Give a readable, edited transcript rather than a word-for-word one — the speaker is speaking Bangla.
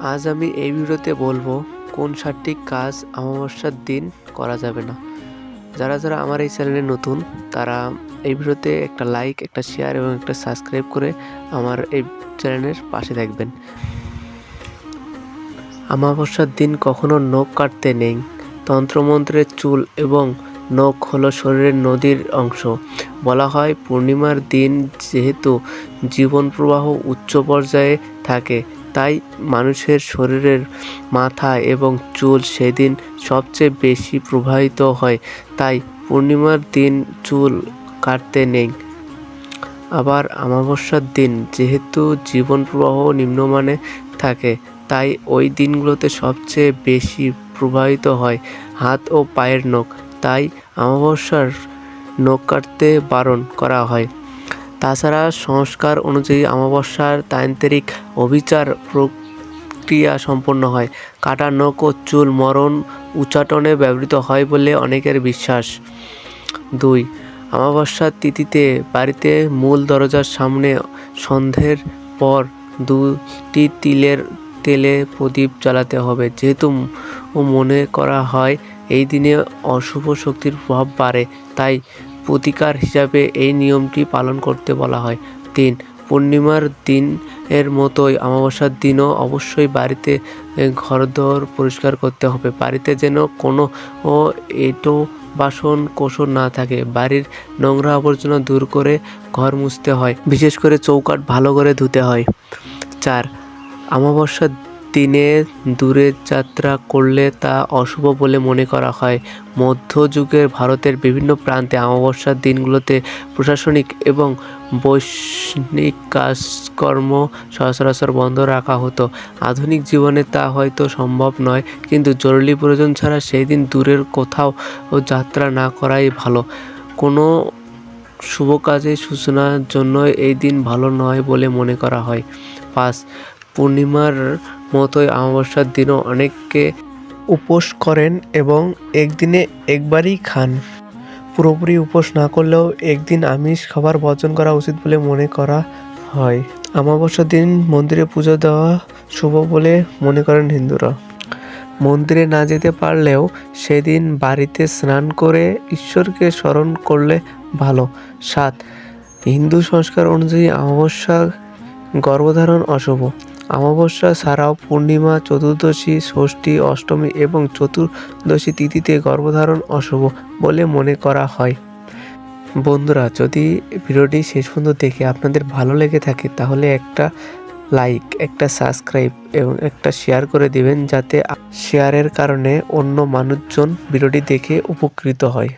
আজ আমি এই ভিডিওতে বলবো কোন 7টি কাজ অমাবস্যার দিন করা যাবে না। যারা আমার এই চ্যানেলে নতুন তারা এই ভিডিওতে একটা লাইক, একটা শেয়ার এবং একটা সাবস্ক্রাইব করে আমার এই চ্যানেলের পাশে থাকবেন। অমাবস্যার দিন কখনো নখ কাটতে নেই। তন্ত্রমন্ত্রের চুল এবং নখ হলো শরীরের নদীর অংশ। বলা হয় পূর্ণিমার দিন যেহেতু জীবন প্রবাহ উচ্চ পর্যায়ে থাকে, তাই মানুষের শরীরের মাথা এবং চুল সেদিন সবচেয়ে বেশি প্রবাহিত হয়। তাই পূর্ণিমার দিন চুল কাটতে নেই। আবার অমাবস্যার দিন যেহেতু জীবন প্রবাহ নিম্নমানে থাকে, তাই ওই দিনগুলোতে সবচেয়ে বেশি প্রবাহিত হয় হাত ও পায়ের নখ। তাই অমাবস্যার নখ কাটতে বারণ করা হয়। তাছাড়া সংস্কার অনুযায়ী অমাবস্যার তান্ত্রিক অভিচার প্রক্রিয়া সম্পন্ন হয়। কাটা নখ ও চুল মরণ উচ্চাটনে ব্যবহৃত হয় বলে অনেকের বিশ্বাস। 2. অমাবস্যার তিথিতে বাড়িতে মূল দরজার সামনে সন্ধ্যের পর 2টি তেলে প্রদীপ জ্বালাতে হবে, যেহেতু মনে করা হয় এই দিনে অশুভ শক্তির প্রভাব বাড়ে। তাই প্রতিকার হিসাবে এই নিয়মটি পালন করতে বলা হয়। 3. পূর্ণিমার দিনের মতোই অমাবস্যার দিনও অবশ্যই বাড়িতে ঘরদোর পরিষ্কার করতে হবে। বাড়িতে যেন কোনো এঁটো বাসন কোসন না থাকে। বাড়ির নোংরা আবর্জনা দূর করে ঘর মুছতে হয়। বিশেষ করে চৌকাঠ ভালো করে ধুতে হয়। 4. অমাবস্যার দিনে দূরে যাত্রা করলে তা অশুভ বলে মনে করা হয়। মধ্যযুগের ভারতের বিভিন্ন প্রান্তে অমাবস্যার দিনগুলোতে প্রশাসনিক এবং বৈষ্ণিক কাজকর্ম সচরাচর বন্ধ রাখা হতো। আধুনিক জীবনে তা হয়তো সম্ভব নয়, কিন্তু জরুরি প্রয়োজন ছাড়া সেই দিন দূরের কোথাও যাত্রা না করাই ভালো। কোনো শুভ কাজের সূচনার জন্য এই দিন ভালো নয় বলে মনে করা হয়। 5. পূর্ণিমার মতোই অমাবস্যার দিনও অনেকে উপোস করেন এবং একদিনে একবারই খান। পুরোপুরি উপোস না করলেও একদিন আমিষ খাবার বর্জন করা উচিত বলে মনে করা হয়। অমাবস্যার দিন মন্দিরে পুজো দেওয়া শুভ বলে মনে করেন হিন্দুরা। মন্দিরে না যেতে পারলেও সেদিন বাড়িতে স্নান করে ঈশ্বরকে স্মরণ করলে ভালো। 7. হিন্দু সংস্কার অনুযায়ী অমাবস্যা গর্ভধারণ অশুভ। অমাবস্যা ছাড়াও পূর্ণিমা, চতুর্দশী, ষষ্ঠী, অষ্টমী এবং চতুর্দশী তিথিতে গর্ভধারণ অশুভ বলে মনে করা হয়। বন্ধুরা, যদি ভিডিওটি শেষ পর্যন্ত দেখে আপনাদের ভালো লেগে থাকে তাহলে একটা লাইক, একটা সাবস্ক্রাইব এবং একটা শেয়ার করে দিবেন, যাতে শেয়ারের কারণে অন্য মানুষজন ভিডিওটি দেখে উপকৃত হয়।